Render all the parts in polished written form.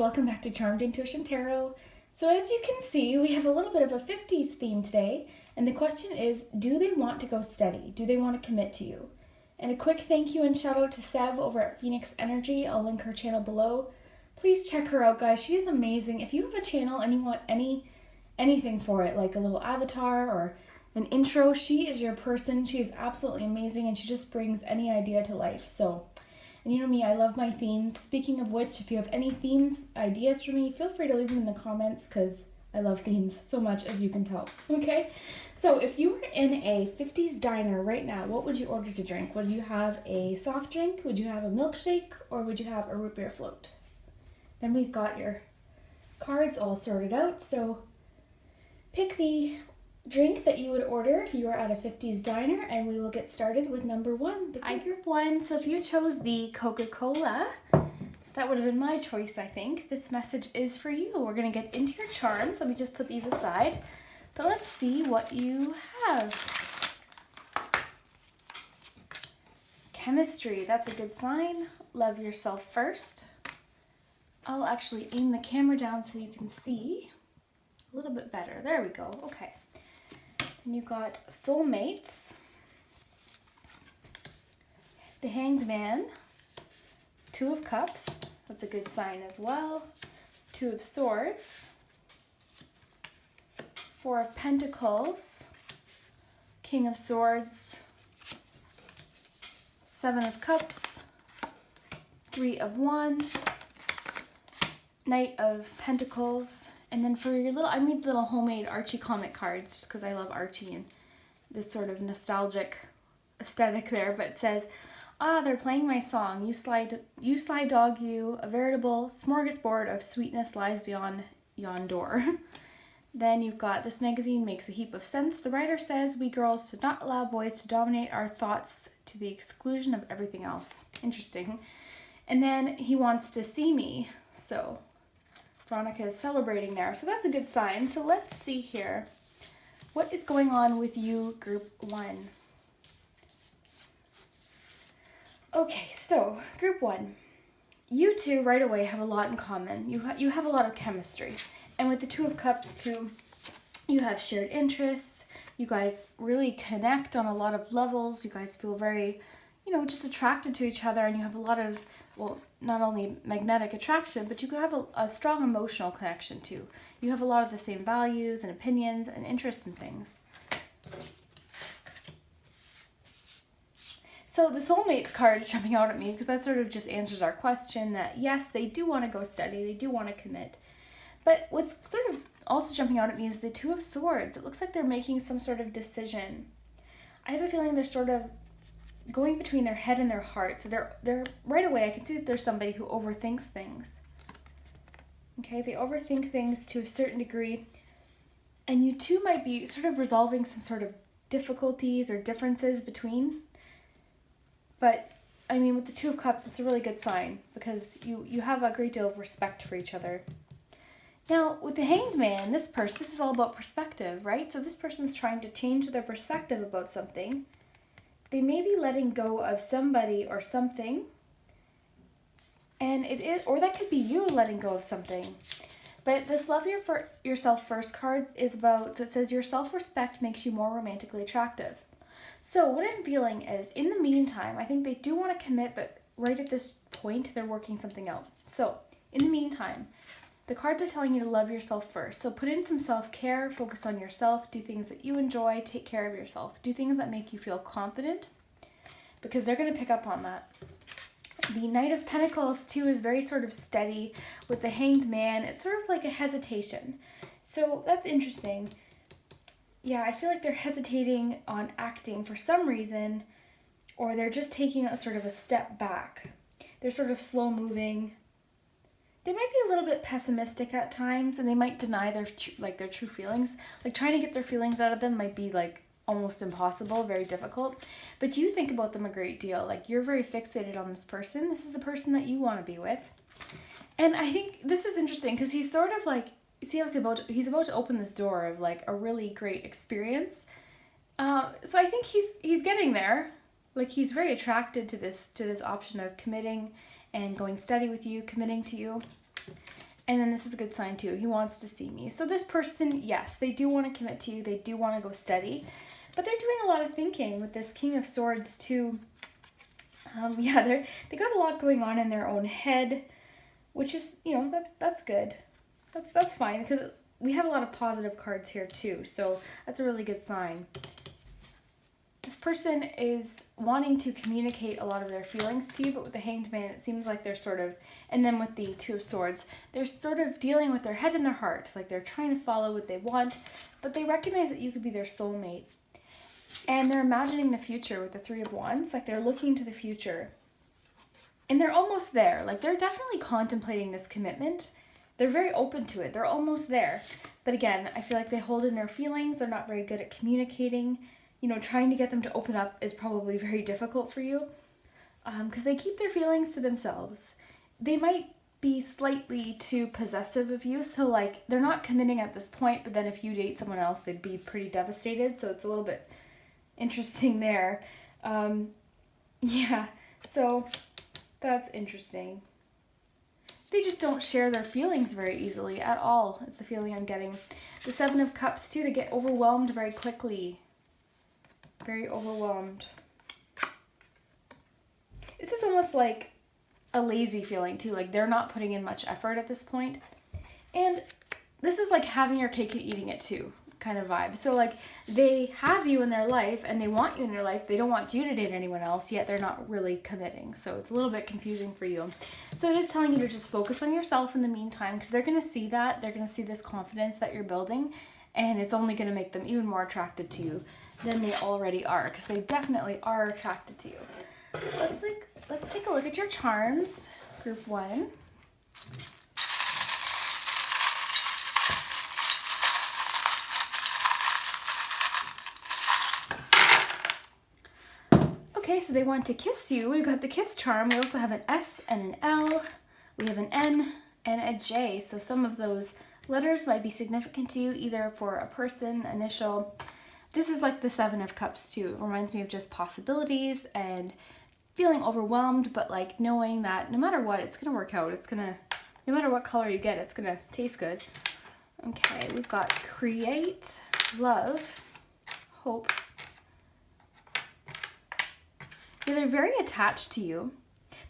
welcome back to Charmed Intuition Tarot. So as you can see, we have a little bit of a 50s theme today, and the question is, do they want to go steady? Do they want to commit to you? And a quick thank you and shout out to Sev over at Phoenix Energy. I'll link her channel below. Please check her out, guys. She is amazing. If you have a channel and you want anything for it, like a little avatar or an intro, she is your person. She is absolutely amazing, and she just brings any idea to life. And you know me, I love my themes. Speaking of which, if you have any themes, ideas for me, feel free to leave them in the comments because I love themes so much, as you can tell. Okay? So if you were in a 50s diner right now, what would you order to drink? Would you have a soft drink? Would you have a milkshake? Or would you have a root beer float? Then we've got your cards all sorted out. So pick the drink that you would order if you were at a 50s diner, and we will get started with number one. Hi, group one. So if you chose the Coca-Cola, that would have been my choice, I think. This message is for you. We're going to get into your charms. Let me just put these aside. But let's see what you have. Chemistry, that's a good sign. Love yourself first. I'll actually aim the camera down so you can see a little bit better. There we go. Okay. And you got soulmates, the Hanged Man, Two of Cups, that's a good sign as well, Two of Swords, Four of Pentacles, King of Swords, Seven of Cups, Three of Wands, Knight of Pentacles. And then for your I made little homemade Archie comic cards just because I love Archie and this sort of nostalgic aesthetic there. But it says, they're playing my song. You sly dog, you. A veritable smorgasbord of sweetness lies beyond yon door. Then you've got, this magazine makes a heap of sense. The writer says, we girls should not allow boys to dominate our thoughts to the exclusion of everything else. Interesting. And then he wants to see me. So Veronica is celebrating there. So that's a good sign. So let's see here. What is going on with you, group one? Okay, so group one. You two right away have a lot in common. You have a lot of chemistry. And with the Two of Cups too, you have shared interests. You guys really connect on a lot of levels. You guys feel very, just attracted to each other, and you have a lot of, well, not only magnetic attraction, but you have a strong emotional connection too. You have a lot of the same values and opinions and interests in things. So the soulmates card is jumping out at me because that sort of just answers our question that yes, they do want to go steady, they do want to commit. But what's sort of also jumping out at me is the Two of Swords. It looks like they're making some sort of decision. I have a feeling they're sort of going between their head and their heart. So they're right away, I can see that there's somebody who overthinks things. Okay, they overthink things to a certain degree. And you two might be sort of resolving some sort of difficulties or differences between. But, I mean, with the Two of Cups, it's a really good sign because you have a great deal of respect for each other. Now, with the Hanged Man, this is all about perspective, right? So this person's trying to change their perspective about something. They may be letting go of somebody or something, and or that could be you letting go of something. But this Love Yourself First card is about, so it says your self-respect makes you more romantically attractive. So what I'm feeling is, in the meantime, I think they do want to commit, but right at this point, they're working something out. So in the meantime, the cards are telling you to love yourself first. So put in some self-care, focus on yourself, do things that you enjoy, take care of yourself. Do things that make you feel confident because they're going to pick up on that. The Knight of Pentacles too is very sort of steady. With the Hanged Man, it's sort of like a hesitation. So that's interesting. Yeah, I feel like they're hesitating on acting for some reason, or they're just taking a sort of a step back. They're sort of slow moving. They might be a little bit pessimistic at times, and they might deny their true feelings. Like trying to get their feelings out of them might be like almost impossible, very difficult. But you think about them a great deal. Like you're very fixated on this person. This is the person that you want to be with. And I think this is interesting because he's sort of like, see how he's about to open this door of like a really great experience. So I think he's getting there. Like he's very attracted to this option of committing and going steady with you, committing to you. And then this is a good sign too. He wants to see me. So this person, yes, they do want to commit to you. They do want to go steady. But they're doing a lot of thinking with this King of Swords too. Yeah, they got a lot going on in their own head, which is, you know, that's good. That's fine, because we have a lot of positive cards here too. So that's a really good sign. This person is wanting to communicate a lot of their feelings to you, but with the Hanged Man, it seems like they're sort of, and then with the Two of Swords, they're sort of dealing with their head and their heart. Like they're trying to follow what they want, but they recognize that you could be their soulmate. And they're imagining the future with the Three of Wands. Like they're looking to the future. And they're almost there. Like they're definitely contemplating this commitment. They're very open to it. They're almost there. But again, I feel like they hold in their feelings. They're not very good at communicating. You know, trying to get them to open up is probably very difficult for you because they keep their feelings to themselves. They might be slightly too possessive of you, so like they're not committing at this point, but then if you date someone else, they'd be pretty devastated, so it's a little bit interesting there. Yeah, so that's interesting. They just don't share their feelings very easily at all. It's the feeling I'm getting. The Seven of Cups too, they get overwhelmed very quickly. Very overwhelmed. This is almost like a lazy feeling too. Like they're not putting in much effort at this point. And this is like having your cake and eating it too kind of vibe. So like they have you in their life and they want you in their life. They don't want you to date anyone else, yet they're not really committing. So it's a little bit confusing for you. So it is telling you to just focus on yourself in the meantime, because they're going to see that. They're going to see this confidence that you're building, and it's only going to make them even more attracted to you than they already are, because they definitely are attracted to you. Let's take a look at your charms, group 1. Okay, so they want to kiss you. We've got the kiss charm. We also have an S and an L. We have an N and a J. So some of those letters might be significant to you, either for a person, initial. This is like the Seven of Cups too. It reminds me of just possibilities and feeling overwhelmed, but like knowing that no matter what, it's going to work out. It's going to, no matter what color you get, it's going to taste good. Okay, we've got create, love, hope. Yeah, they're very attached to you,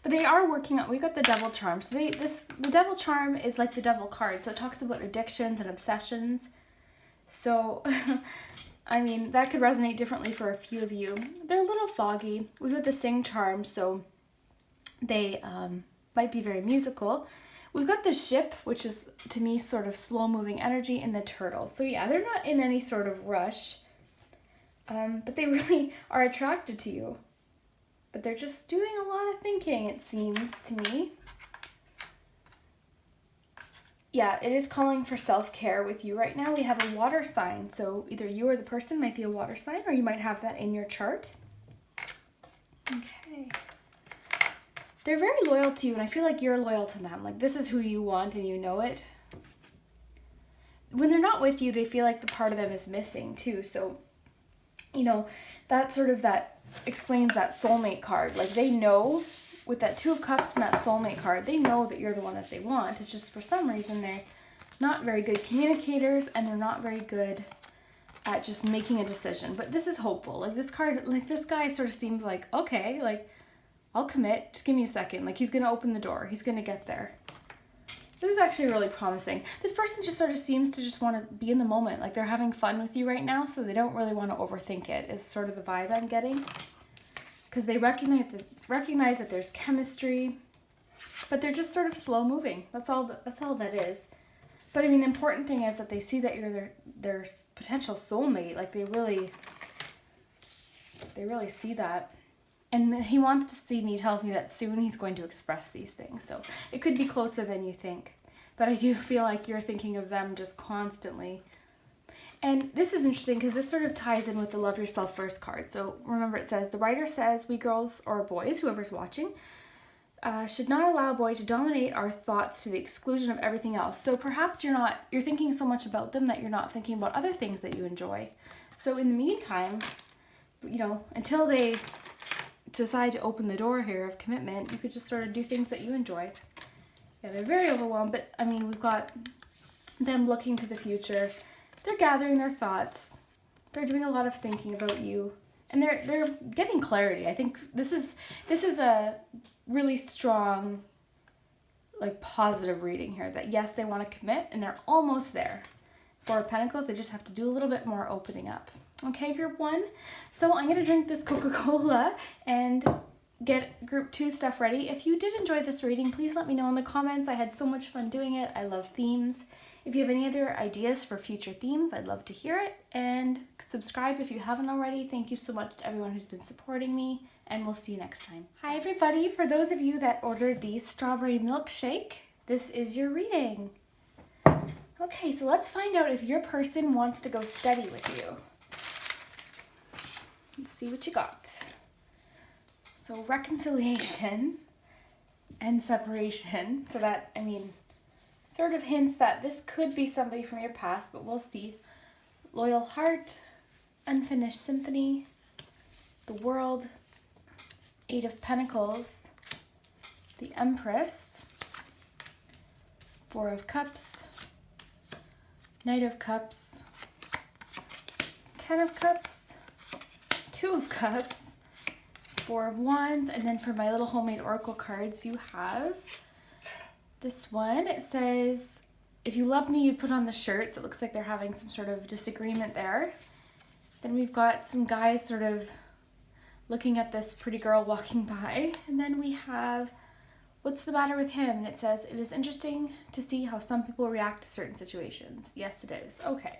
but they are working on, we got the Devil charm. So the Devil charm is like the Devil card. So it talks about addictions and obsessions. So I mean, that could resonate differently for a few of you. They're a little foggy. We've got the Sing charm, so they might be very musical. We've got the Ship, which is, to me, sort of slow-moving energy, and the Turtle. So yeah, they're not in any sort of rush, but they really are attracted to you. But they're just doing a lot of thinking, it seems to me. Yeah, it is calling for self-care with you right now. We have a water sign, so either you or the person might be a water sign, or you might have that in your chart. Okay. They're very loyal to you, and I feel like you're loyal to them. Like, this is who you want, and you know it. When they're not with you, they feel like the part of them is missing, too. So, you know, that explains that soulmate card. Like, they know, with that Two of Cups and that soulmate card, they know that you're the one that they want. It's just for some reason they're not very good communicators, and they're not very good at just making a decision. But this is hopeful. Like, this card, like, this guy sort of seems like, okay, like, I'll commit. Just give me a second. Like, he's going to open the door. He's going to get there. This is actually really promising. This person just sort of seems to just want to be in the moment. Like, they're having fun with you right now, so they don't really want to overthink it, is sort of the vibe I'm getting. Because they recognize that there's chemistry, but they're just sort of slow moving. That's all that is. But I mean, the important thing is that they see that you're their potential soulmate. Like, they really see that. And he wants to see me, tells me that soon he's going to express these things. So it could be closer than you think. But I do feel like you're thinking of them just constantly. And this is interesting because this sort of ties in with the Love Yourself First card. So remember, it says, the writer says, we girls or boys, whoever's watching, should not allow a boy to dominate our thoughts to the exclusion of everything else. So perhaps you're thinking so much about them that you're not thinking about other things that you enjoy. So in the meantime, you know, until they decide to open the door here of commitment, you could just sort of do things that you enjoy. Yeah, they're very overwhelmed, but I mean, we've got them looking to the future. They're gathering their thoughts. They're doing a lot of thinking about you, and they're getting clarity. I think this is a really strong, like, positive reading here, that yes, they want to commit and they're almost there. Four of Pentacles, they just have to do a little bit more opening up. Okay, group 1. So I'm going to drink this Coca-Cola and get group 2 stuff ready. If you did enjoy this reading, please let me know in the comments. I had so much fun doing it. I love themes. If you have any other ideas for future themes, I'd love to hear it. And subscribe if you haven't already. Thank you so much to everyone who's been supporting me, and we'll see you next time. Hi everybody, for those of you that ordered the strawberry milkshake, this is your reading. Okay, so let's find out if your person wants to go steady with you. Let's see what you got. So reconciliation and separation. So that, I mean, sort of hints that this could be somebody from your past, but we'll see. Loyal heart, unfinished symphony, the world, 8 of Pentacles, the Empress, 4 of Cups, Knight of Cups, 10 of Cups, 2 of Cups, 4 of Wands, and then for my little homemade oracle cards, you have this one. It says, if you love me, you put on the shirts. It looks like they're having some sort of disagreement there. Then we've got some guys sort of looking at this pretty girl walking by. And then we have, what's the matter with him? And it says, it is interesting to see how some people react to certain situations. Yes, it is. Okay.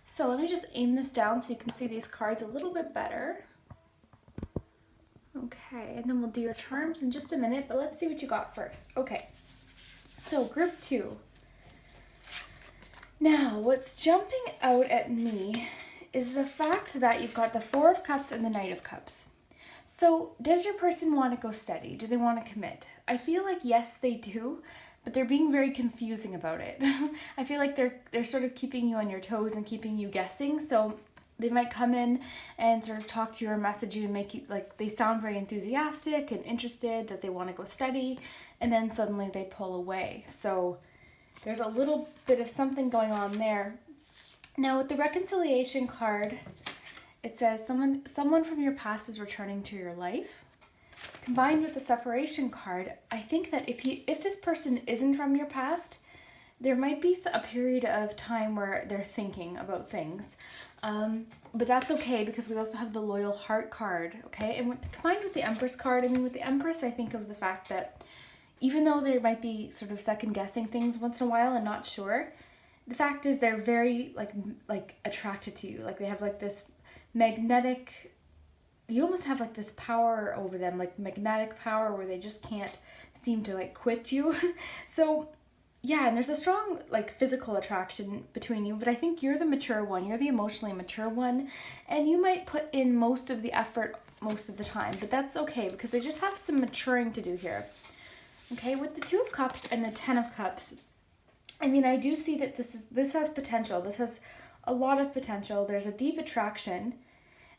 So let me just aim this down so you can see these cards a little bit better. Okay, and then we'll do your charms in just a minute, but let's see what you got first. Okay. So group 2. Now, what's jumping out at me is the fact that you've got the 4 of Cups and the Knight of Cups. So does your person want to go steady? Do they want to commit? I feel like yes, they do, but they're being very confusing about it. I feel like they're sort of keeping you on your toes and keeping you guessing. So they might come in and sort of talk to you or message you and make you, like, they sound very enthusiastic and interested that they want to go steady, and then suddenly they pull away. So there's a little bit of something going on there. Now with the reconciliation card, it says someone from your past is returning to your life. Combined with the separation card, I think that if this person isn't from your past, there might be a period of time where they're thinking about things. But that's okay, because we also have the loyal heart card, okay? And combined with the Empress card, I mean, with the Empress, I think of the fact that even though they might be sort of second guessing things once in a while and not sure, the fact is they're very like attracted to you. Like they have like this magnetic, you almost have like this power over them, like magnetic power, where they just can't seem to like quit you. So yeah, and there's a strong like physical attraction between you, but I think you're the mature one, you're the emotionally mature one, and you might put in most of the effort most of the time, but that's okay because they just have some maturing to do here. Okay, with the 2 of Cups and the 10 of Cups, I mean, I do see that this has potential. This has a lot of potential. There's a deep attraction,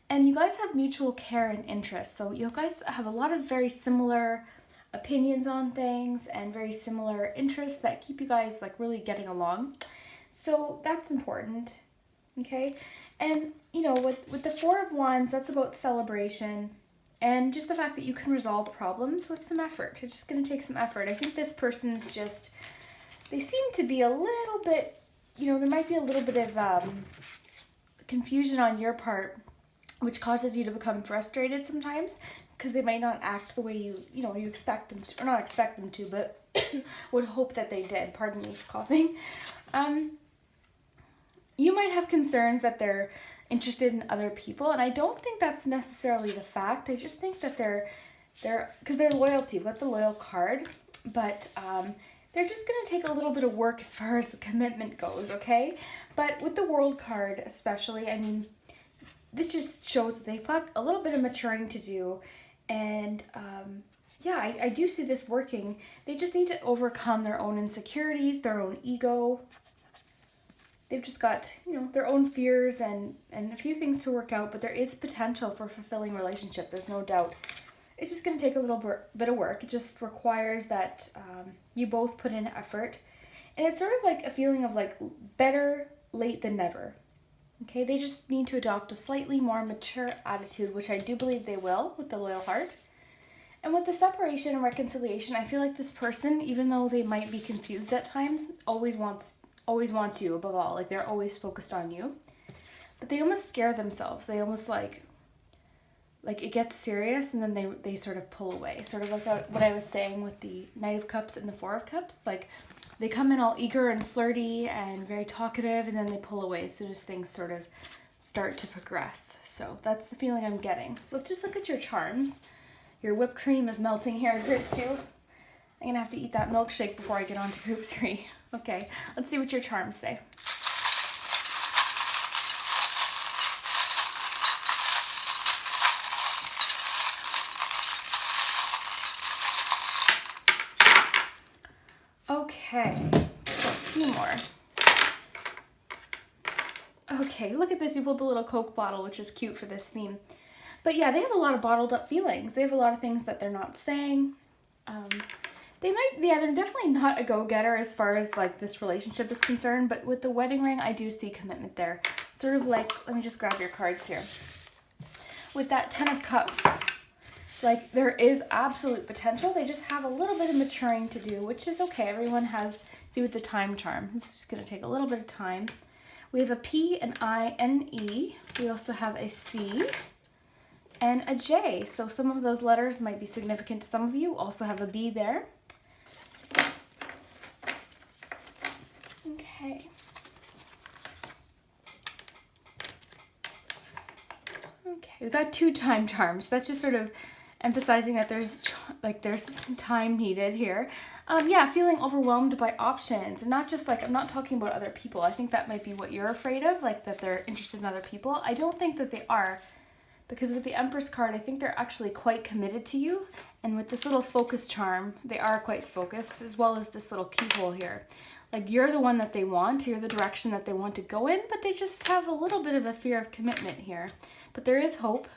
and you guys have mutual care and interest. So you guys have a lot of very similar opinions on things and very similar interests that keep you guys like really getting along. So that's important. Okay, and you know, with the 4 of Wands, that's about celebration. And just the fact that you can resolve problems with some effort. It's just going to take some effort. I think this person's just, they seem to be a little bit, you know, there might be a little bit of confusion on your part, which causes you to become frustrated sometimes because they might not act the way you expect them to, or not expect them to, but would hope that they did. Pardon me for coughing. You might have concerns that they're interested in other people, and I don't think that's necessarily the fact. I just think that they're because they're loyalty. You've got the loyal card, but they're just going to take a little bit of work as far as the commitment goes, okay? But with the World card especially, I mean, this just shows that they've got a little bit of maturing to do, and yeah, I do see this working. They just need to overcome their own insecurities, their own ego. They've just got, you know, their own fears and a few things to work out, but there is potential for a fulfilling relationship. There's no doubt. it's just going to take a little bit of work. It just requires that you both put in effort. And it's sort of like a feeling of like better late than never. Okay, they just need to adopt a slightly more mature attitude, which I do believe they will with the loyal heart. And with the separation and reconciliation, I feel like this person, even though they might be confused at times, always wants you above all. Like they're always focused on you. But they almost scare themselves. They almost like it gets serious and then they sort of pull away. Sort of like what I was saying with the Knight of Cups and the Four of Cups. Like they come in all eager and flirty and very talkative, and then they pull away as soon as things sort of start to progress. So that's the feeling I'm getting. Let's just look at your charms. Your whipped cream is melting here in group 2. I'm going to have to eat that milkshake before I get on to group 3. Okay, let's see what your charms say. Okay, a few more. Okay, look at this. You pulled the little Coke bottle, which is cute for this theme. But yeah, they have a lot of bottled up feelings. They have a lot of things that they're not saying. They're definitely not a go-getter as far as like this relationship is concerned, but with the wedding ring, I do see commitment there. Sort of like, let me just grab your cards here. With that 10 of Cups, like there is absolute potential. They just have a little bit of maturing to do, which is okay. Everyone has, see with the time charm. It's just going to take a little bit of time. We have a P, an I, and an E. We also have a C and a J. So some of those letters might be significant to some of you. Also have a B there. Okay. Okay, we've got 2 time charms. That's just sort of emphasizing that there's time needed here. Yeah, feeling overwhelmed by options, and not just like, I'm not talking about other people. I think that might be what you're afraid of, like that they're interested in other people. I don't think that they are, because with the Empress card, I think they're actually quite committed to you. And with this little focus charm, they are quite focused, as well as this little keyhole here. Like you're the one that they want, you're the direction that they want to go in, but they just have a little bit of a fear of commitment here. But there is hope.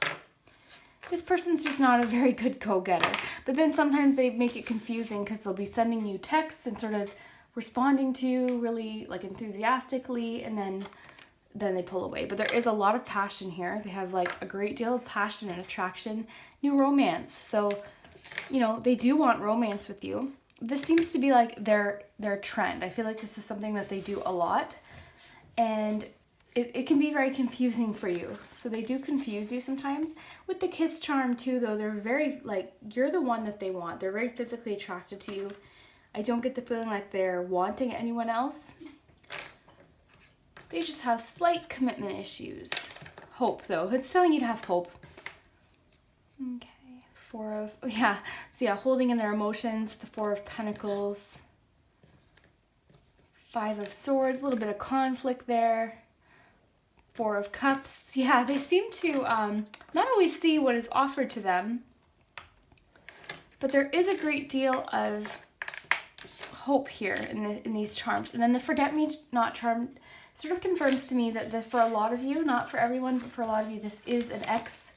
This person's just not a very good go-getter. But then sometimes they make it confusing because they'll be sending you texts and sort of responding to you really like enthusiastically, and then they pull away. But there is a lot of passion here. They have like a great deal of passion and attraction, new romance. So, you know, they do want romance with you. This seems to be like their trend. I feel like this is something that they do a lot, and it can be very confusing for you. So they do confuse you sometimes. With the kiss charm too, though, they're very like, you're the one that they want. They're very physically attracted to you. I don't get the feeling like they're wanting anyone else. They just have slight commitment issues. Hope though, it's telling you to have hope. Okay. Holding in their emotions, the 4 of Pentacles, 5 of Swords, a little bit of conflict there. 4 of Cups. Yeah, they seem to not always see what is offered to them, but there is a great deal of hope here in these charms. And then the Forget-Me-Not charm sort of confirms to me that for a lot of you, not for everyone, but for a lot of you, this is an ex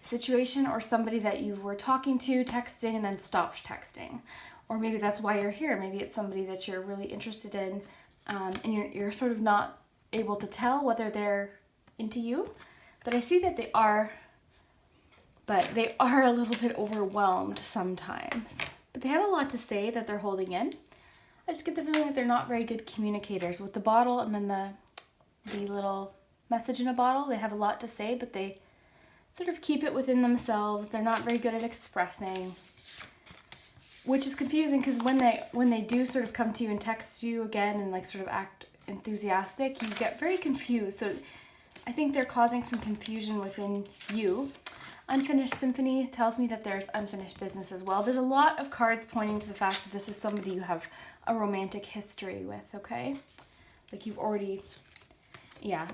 situation or somebody that you were talking to, texting, and then stopped texting. Or maybe that's why you're here. Maybe it's somebody that you're really interested in, and you're sort of not able to tell whether they're into you. But I see that they are, but they are a little bit overwhelmed sometimes. But they have a lot to say that they're holding in. I just get the feeling that they're not very good communicators. With the bottle and then the little message in a bottle, they have a lot to say, but they sort of keep it within themselves. They're not very good at expressing, which is confusing because when they do sort of come to you and text you again and like sort of act enthusiastic, you get very confused. So I think they're causing some confusion within you. Unfinished Symphony tells me that there's unfinished business as well. There's a lot of cards pointing to the fact that this is somebody you have a romantic history with, okay? Like you've already, yeah.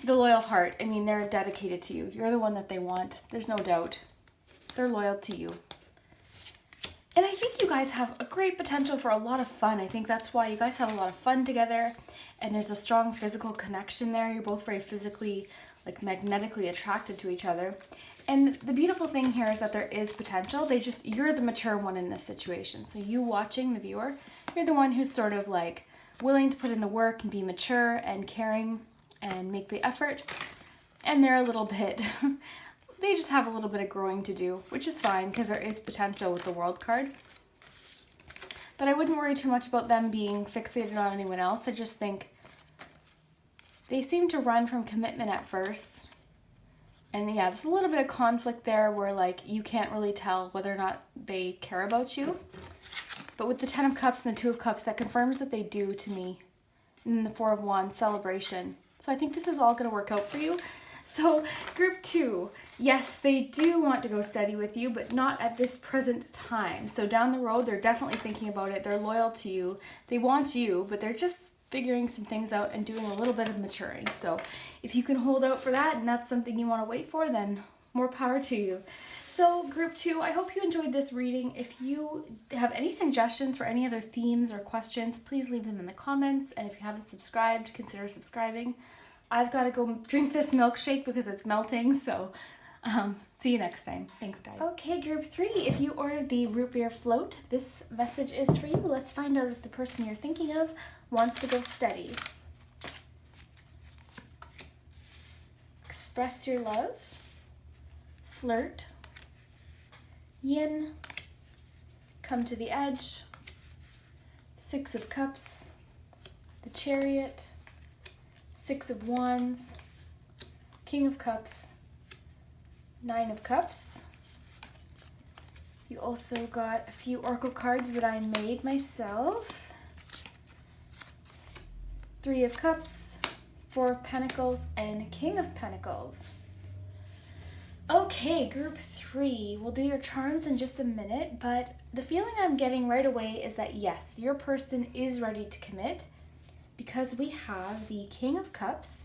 The loyal heart, I mean, they're dedicated to you. You're the one that they want. There's no doubt. They're loyal to you. And I think you guys have a great potential for a lot of fun. I think that's why you guys have a lot of fun together, and there's a strong physical connection there. You're both very physically, like magnetically attracted to each other. And the beautiful thing here is that there is potential. You're the mature one in this situation. So you watching, the viewer, you're the one who's sort of like willing to put in the work and be mature and caring and make the effort. And they're a little bit, they just have a little bit of growing to do, which is fine because there is potential with the World card. But I wouldn't worry too much about them being fixated on anyone else. I just think they seem to run from commitment at first. And yeah, there's a little bit of conflict there where like you can't really tell whether or not they care about you. But with the 10 of Cups and the 2 of Cups, that confirms that they do to me. And then the 4 of Wands, celebration. So I think this is all going to work out for you. So group 2, yes, they do want to go steady with you, but not at this present time. So down the road, they're definitely thinking about it. They're loyal to you. They want you, but they're just figuring some things out and doing a little bit of maturing. So if you can hold out for that and that's something you want to wait for, then more power to you. So group 2, I hope you enjoyed this reading. If you have any suggestions for any other themes or questions, please leave them in the comments. And if you haven't subscribed, consider subscribing. I've got to go drink this milkshake because it's melting. So see you next time. Thanks, guys. Okay, group 3, if you ordered the root beer float, this message is for you. Let's find out if the person you're thinking of wants to go steady. Express your love. Flirt. Yin. Come to the edge. 6 of Cups. The Chariot. 6 of Wands. King of Cups. 9 of Cups. You also got a few oracle cards that I made myself. 3 of Cups, 4 of Pentacles, and King of Pentacles. Okay, group 3. We'll do your charms in just a minute, but the feeling I'm getting right away is that yes, your person is ready to commit because we have the King of Cups.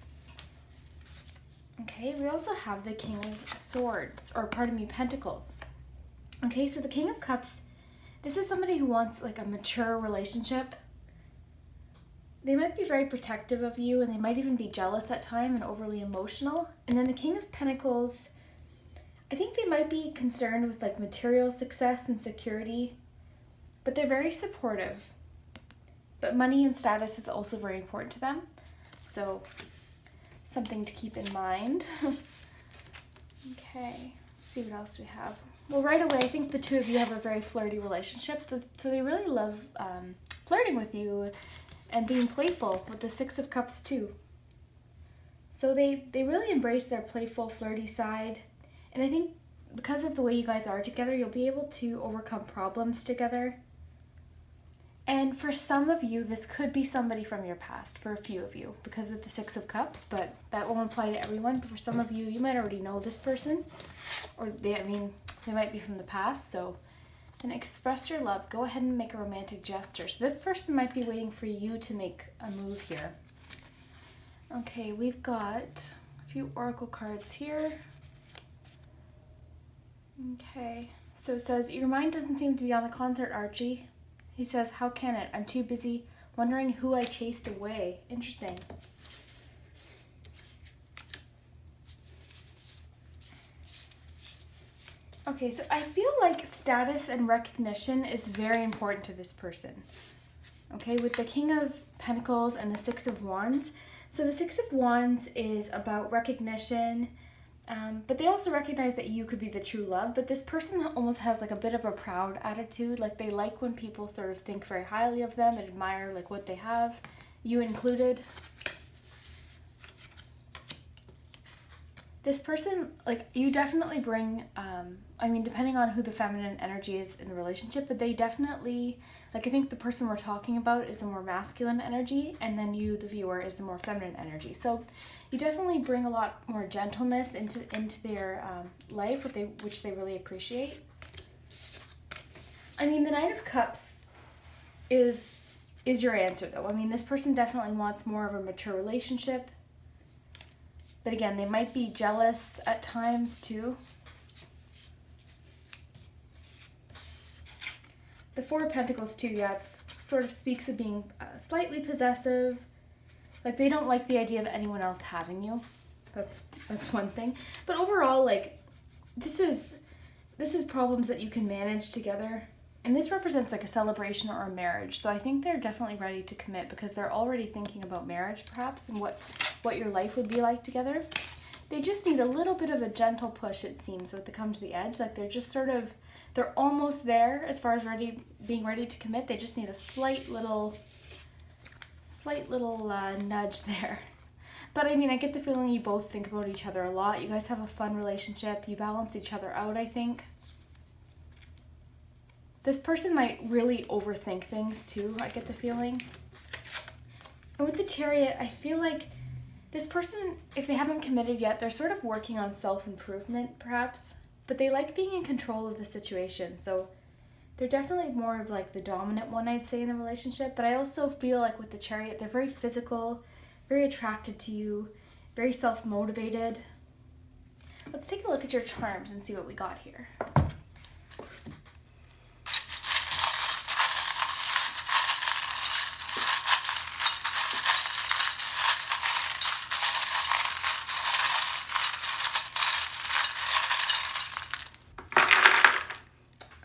Okay, we also have the King of Swords, or pardon me, Pentacles. Okay, so the King of Cups, this is somebody who wants like a mature relationship. They might be very protective of you and they might even be jealous at times and overly emotional. And then the King of Pentacles, I think they might be concerned with like material success and security, but they're very supportive. But money and status is also very important to them. So something to keep in mind. Okay, let's see what else we have. Well, right away, I think the 2 of you have a very flirty relationship. So they really love flirting with you and being playful with the 6 of Cups too. So they really embrace their playful, flirty side. And I think because of the way you guys are together, you'll be able to overcome problems together. And for some of you, this could be somebody from your past, for a few of you, because of the 6 of Cups, but that won't apply to everyone. But for some of you, you might already know this person, or they might be from the past. So then express your love. Go ahead and make a romantic gesture. So this person might be waiting for you to make a move here. Okay, we've got a few oracle cards here. Okay, so it says, your mind doesn't seem to be on the concert, Archie. He says, how can it? I'm too busy wondering who I chased away. Interesting. Okay, so I feel like status and recognition is very important to this person. Okay, with the King of Pentacles and the 6 of Wands. So the 6 of Wands is about recognition, but they also recognize that you could be the true love. But this person almost has like a bit of a proud attitude. Like they like when people sort of think very highly of them and admire like what they have, you included. This person, like you definitely bring, depending on who the feminine energy is in the relationship, but they definitely, like I think the person we're talking about is the more masculine energy, and then you, the viewer, is the more feminine energy. So you definitely bring a lot more gentleness into their life, which they really appreciate. I mean, the 9 of Cups is your answer, though. I mean, this person definitely wants more of a mature relationship. But again, they might be jealous at times, too. The 4 of Pentacles, too, yeah, it sort of speaks of being slightly possessive. Like, they don't like the idea of anyone else having you. That's one thing. But overall, like, this is problems that you can manage together. And this represents like a celebration or a marriage. So I think they're definitely ready to commit because they're already thinking about marriage perhaps and what your life would be like together. They just need a little bit of a gentle push, it seems, with the come to the edge. Like they're almost there as far as being ready to commit. They just need a slight little nudge there. But I mean, I get the feeling you both think about each other a lot. You guys have a fun relationship. You balance each other out, I think. This person might really overthink things too, I get the feeling. And with the Chariot, I feel like this person, if they haven't committed yet, they're sort of working on self-improvement perhaps, but they like being in control of the situation. So they're definitely more of like the dominant one, I'd say, in the relationship. But I also feel like with the Chariot, they're very physical, very attracted to you, very self-motivated. Let's take a look at your charms and see what we got here.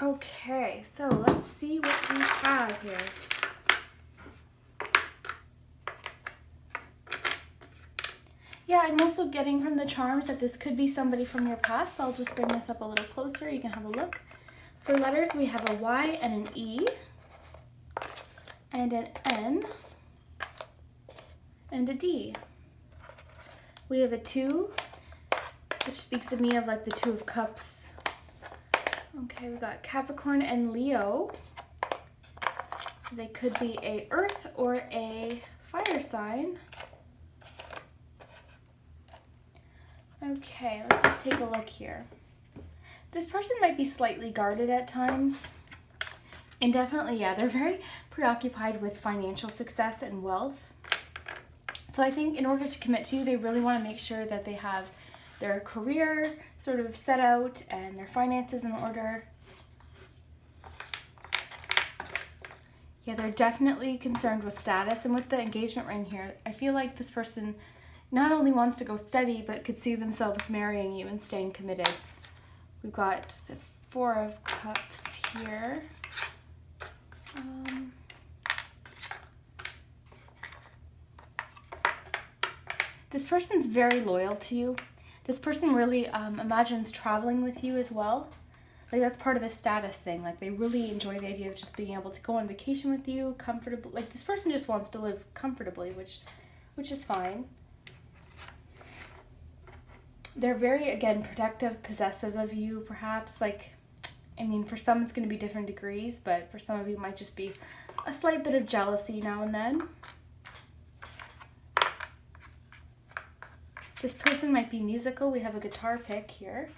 Okay, so let's see what we have here. Yeah, I'm also getting from the charms that this could be somebody from your past. So I'll just bring this up a little closer. You can have a look. For letters, we have a Y and an E, and an N, and a D. We have a 2, which speaks of me of like the 2 of Cups. Okay, we got Capricorn and Leo. So they could be a earth or a fire sign. Okay, let's just take a look here. This person might be slightly guarded at times. And definitely, yeah, they're very preoccupied with financial success and wealth. So I think in order to commit to you, they really want to make sure that they have their career sort of set out and their finances in order. Yeah, they're definitely concerned with status. And with the engagement ring here, I feel like this person not only wants to go steady, but could see themselves marrying you and staying committed. We've got the 4 of Cups here. This person's very loyal to you. This person really imagines traveling with you as well. Like that's part of the status thing. Like they really enjoy the idea of just being able to go on vacation with you comfortably. Like this person just wants to live comfortably, which is fine. They're very, again, protective, possessive of you, perhaps. Like, I mean, for some it's going to be different degrees, but for some of you it might just be a slight bit of jealousy now and then. This person might be musical. We have a guitar pick here.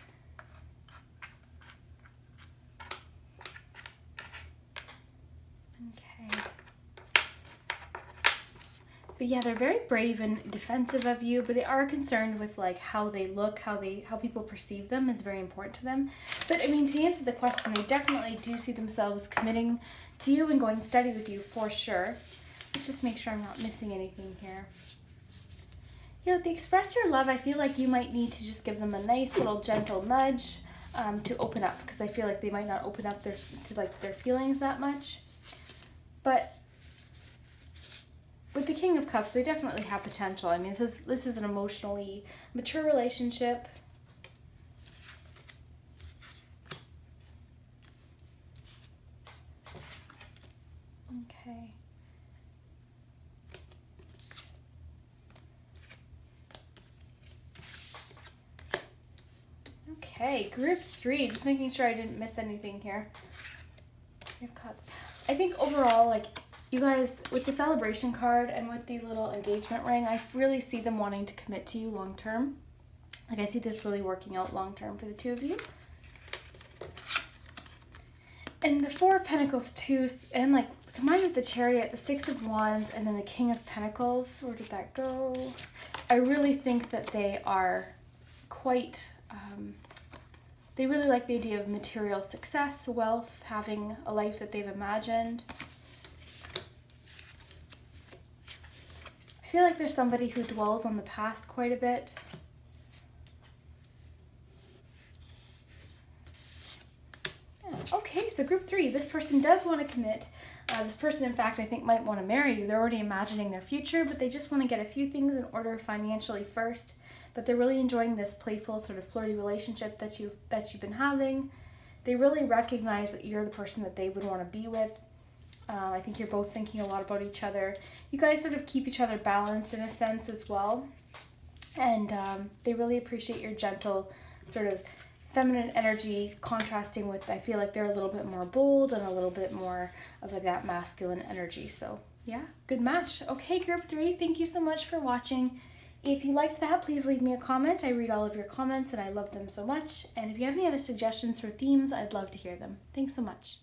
Okay. But yeah, they're very brave and defensive of you, but they are concerned with like how they look, how people perceive them is very important to them. But I mean, to answer the question, they definitely do see themselves committing to you and going steady with you for sure. Let's just make sure I'm not missing anything here. You know, to express your love, I feel like you might need to just give them a nice little gentle nudge to open up, because I feel like they might not open up to their feelings that much. But with the King of Cups, they definitely have potential. I mean, this is an emotionally mature relationship. Okay. Okay, group 3. Just making sure I didn't miss anything here. King of Cups. I think overall, like, you guys, with the celebration card and with the little engagement ring, I really see them wanting to commit to you long term. Like, I see this really working out long term for the two of you. And the 4 of Pentacles too, and like combined with the Chariot, the 6 of Wands, and then the King of Pentacles. Where did that go? I really think that they are quite, they really like the idea of material success, wealth, having a life that they've imagined. I feel like there's somebody who dwells on the past quite a bit. Okay, so group 3, this person does want to commit. This person, in fact, I think might want to marry you. They're already imagining their future, but they just want to get a few things in order financially first. But they're really enjoying this playful, sort of flirty relationship that you've been having. They really recognize that you're the person that they would want to be with. I think you're both thinking a lot about each other. You guys sort of keep each other balanced in a sense as well. And they really appreciate your gentle, sort of feminine energy contrasting with, I feel like they're a little bit more bold and a little bit more of like that masculine energy. So yeah, good match. Okay, group 3, thank you so much for watching. If you liked that, please leave me a comment. I read all of your comments and I love them so much. And if you have any other suggestions for themes, I'd love to hear them. Thanks so much.